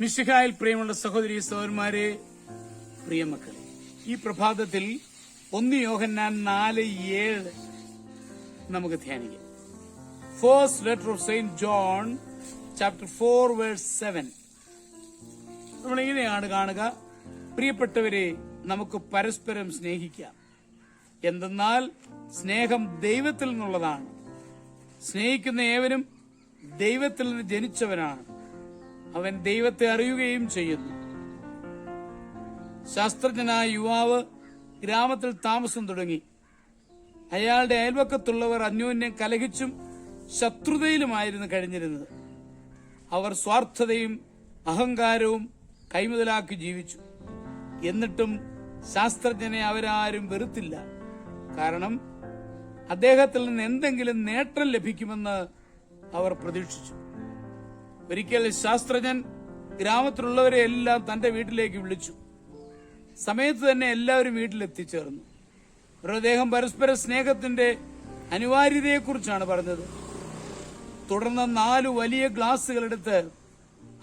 മിശിഹായിൽ പ്രിയമുള്ള സഹോദരി സഹോദരന്മാരെ, പ്രിയമക്കളെ, ഈ പ്രഭാതത്തിൽ 1 യോഹന്നാൻ 4:7 നമുക്ക് ധ്യാനിക്കാം. First letter of saint John chapter 4:7. നമ്മളിങ്ങനെയാണ് കാണുക: പ്രിയപ്പെട്ടവരെ, നമുക്ക് പരസ്പരം സ്നേഹിക്കാം. എന്തെന്നാൽ സ്നേഹം ദൈവത്തിൽ നിന്നുള്ളതാണ്. സ്നേഹിക്കുന്ന ഏവനും ദൈവത്തിൽ നിന്ന് ജനിച്ചവനാണ്. അവൻ ദൈവത്തെ അറിയുകയും ചെയ്യുന്നു. ശാസ്ത്രജ്ഞനായ യുവാവ് ഗ്രാമത്തിൽ താമസം തുടങ്ങി. അയാളുടെ അയൽവക്കത്തുള്ളവർ അന്യോന്യം കലഹിച്ചും ശത്രുതയിലുമായിരുന്നു കഴിഞ്ഞിരുന്നത്. അവർ സ്വാർത്ഥതയും അഹങ്കാരവും കൈമുതലാക്കി ജീവിച്ചു. എന്നിട്ടും ശാസ്ത്രജ്ഞനെ അവരാരും വെറുത്തില്ല. കാരണം അദ്ദേഹത്തിൽ നിന്ന് എന്തെങ്കിലും നേട്ടം ലഭിക്കുമെന്ന് അവർ പ്രതീക്ഷിച്ചു. ഒരിക്കൽ ശാസ്ത്രജ്ഞൻ ഗ്രാമത്തിലുള്ളവരെ എല്ലാം തന്റെ വീട്ടിലേക്ക് വിളിച്ചു. സമയത്ത് തന്നെ എല്ലാവരും വീട്ടിലെത്തിച്ചേർന്നു. അദ്ദേഹം പരസ്പര സ്നേഹത്തിന്റെ അനിവാര്യതയെക്കുറിച്ചാണ് പറഞ്ഞത്. തുടർന്ന് 4 വലിയ ഗ്ലാസുകൾ എടുത്ത്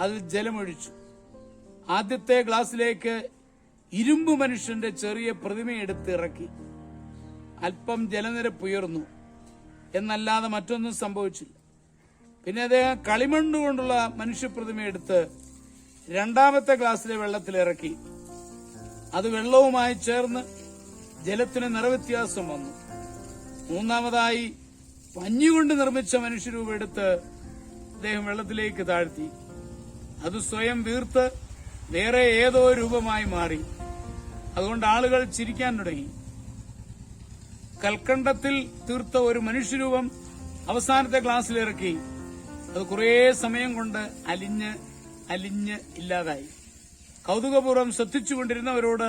അതിൽ ജലമൊഴിച്ചു. ആദ്യത്തെ ഗ്ലാസ്സിലേക്ക് ഇരുമ്പ് മനുഷ്യന്റെ ചെറിയ പ്രതിമയെടുത്ത് ഇറക്കി. അല്പം ജലനിരപ്പ് ഉയർന്നു എന്നല്ലാതെ മറ്റൊന്നും സംഭവിച്ചില്ല. പിന്നെ അദ്ദേഹം കളിമണ്ണ് കൊണ്ടുള്ള മനുഷ്യപ്രതിമയെടുത്ത് രണ്ടാമത്തെ ഗ്ലാസ്സിലെ വെള്ളത്തിൽ ഇറക്കി. അത് വെള്ളവുമായി ചേർന്ന് ജലത്തിന് നിറവ്യത്യാസം വന്നു. മൂന്നാമതായി പഞ്ഞുകൊണ്ട് നിർമ്മിച്ച മനുഷ്യരൂപം എടുത്ത് അദ്ദേഹം വെള്ളത്തിലേക്ക് താഴ്ത്തി. അത് സ്വയം വീർത്ത് വേറെ ഏതോ രൂപമായി മാറി. അതുകൊണ്ട് ആളുകൾ ചിരിക്കാൻ തുടങ്ങി. കൽക്കണ്ടത്തിൽ തീർത്ത ഒരു മനുഷ്യരൂപം അവസാനത്തെ ഗ്ലാസ്സിലിറക്കി. അത് കുറേ സമയം കൊണ്ട് അലിഞ്ഞ് ഇല്ലാതായി. കൗതുകപൂർവ്വം ശ്രദ്ധിച്ചുകൊണ്ടിരുന്നവരോട്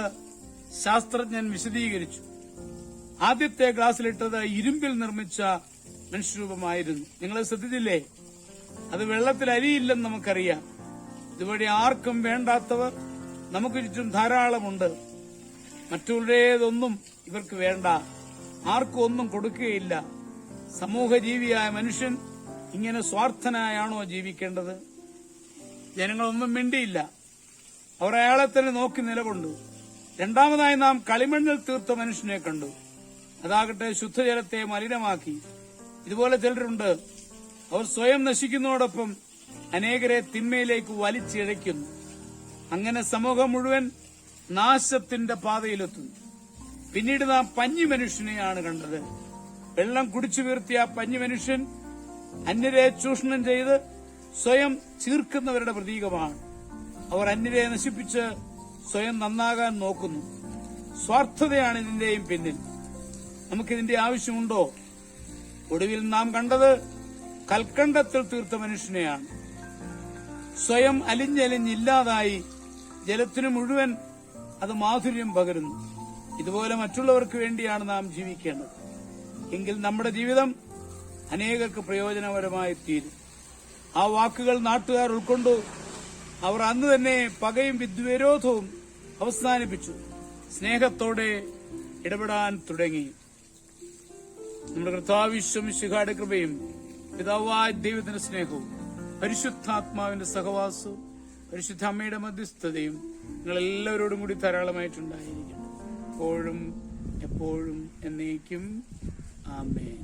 ശാസ്ത്രജ്ഞൻ വിശദീകരിച്ചു. ആദ്യത്തെ ഗ്ലാസ്സിലിട്ടത് ഇരുമ്പിൽ നിർമ്മിച്ച മനുഷ്യരൂപമായിരുന്നു. നിങ്ങൾ ശ്രദ്ധിച്ചില്ലേ? അത് വെള്ളത്തിൽ അലിയില്ലെന്ന് നമുക്കറിയാം. ഇതുവഴി ആർക്കും വേണ്ടാത്തവർ നമുക്ക് ചുറ്റും ധാരാളമുണ്ട്. മറ്റുള്ളവരേതൊന്നും ഇവർക്ക് വേണ്ട. ആർക്കും ഒന്നും കൊടുക്കുകയില്ല. സമൂഹജീവിയായ മനുഷ്യൻ ഇങ്ങനെ സ്വാർത്ഥനായാണോ ജീവിക്കേണ്ടത്? ജനങ്ങളൊന്നും മിണ്ടിയില്ല. അവർ അയാളെ തന്നെ നോക്കി നിലകൊണ്ടു. രണ്ടാമതായി നാം കളിമണ്ണിൽ തീർത്ത മനുഷ്യനെ കണ്ടു. അതാകട്ടെ ശുദ്ധജലത്തെ മലിനമാക്കി. ഇതുപോലെ ചിലരുണ്ട്. അവർ സ്വയം നശിക്കുന്നതോടൊപ്പം അനേകരെ തിന്മയിലേക്ക് വലിച്ചിഴയ്ക്കുന്നു. അങ്ങനെ സമൂഹം മുഴുവൻ നാശത്തിന്റെ പാതയിലെത്തുന്നു. പിന്നീട് നാം പഞ്ഞി മനുഷ്യനെയാണ് കണ്ടത്. വെള്ളം കുടിച്ചു വീർത്തിയ പഞ്ഞി മനുഷ്യൻ അന്യരെ ചൂഷണം ചെയ്ത് സ്വയം ചീർക്കുന്നവരുടെ പ്രതീകമാണ്. അവർ അന്യരെ നശിപ്പിച്ച് സ്വയം നന്നാകാൻ നോക്കുന്നു. സ്വാർത്ഥതയാണ് ഇതിന്റെയും പിന്നിൽ. നമുക്കിതിന്റെ ആവശ്യമുണ്ടോ? ഒടുവിൽ നാം കണ്ടത് കൽക്കണ്ടത്തിൽ തീർത്ത മനുഷ്യനെയാണ്. സ്വയം അലിഞ്ഞില്ലാതായി ജലത്തിനു മുഴുവൻ അത് മാധുര്യം പകരുന്നു. ഇതുപോലെ മറ്റുള്ളവർക്ക് വേണ്ടിയാണ് നാം ജീവിക്കേണ്ടത്. എങ്കിൽ നമ്മുടെ ജീവിതം അനേകർക്ക് പ്രയോജനകരമായി തീരും. ആ വാക്കുകൾ നാട്ടുകാർ ഉൾക്കൊണ്ടു. അവർ അന്ന് തന്നെ പകയും വിദ്വേരോധവും അവസാനിപ്പിച്ചു. സ്നേഹത്തോടെ ഇടപെടാൻ തുടങ്ങി. നമ്മുടെ കർത്താവിശ്വമിശിഹായുടെ കൃപയും പിതാവായ ദൈവത്തിന്റെ സ്നേഹവും പരിശുദ്ധാത്മാവിന്റെ സഹവാസവും പരിശുദ്ധ അമ്മയുടെ മധ്യസ്ഥതയും നിങ്ങളെല്ലാവരോടും കൂടി ധാരാളമായിട്ടുണ്ടായിരിക്കും. എപ്പോഴും എപ്പോഴും എന്നേക്കും. ആമേൻ.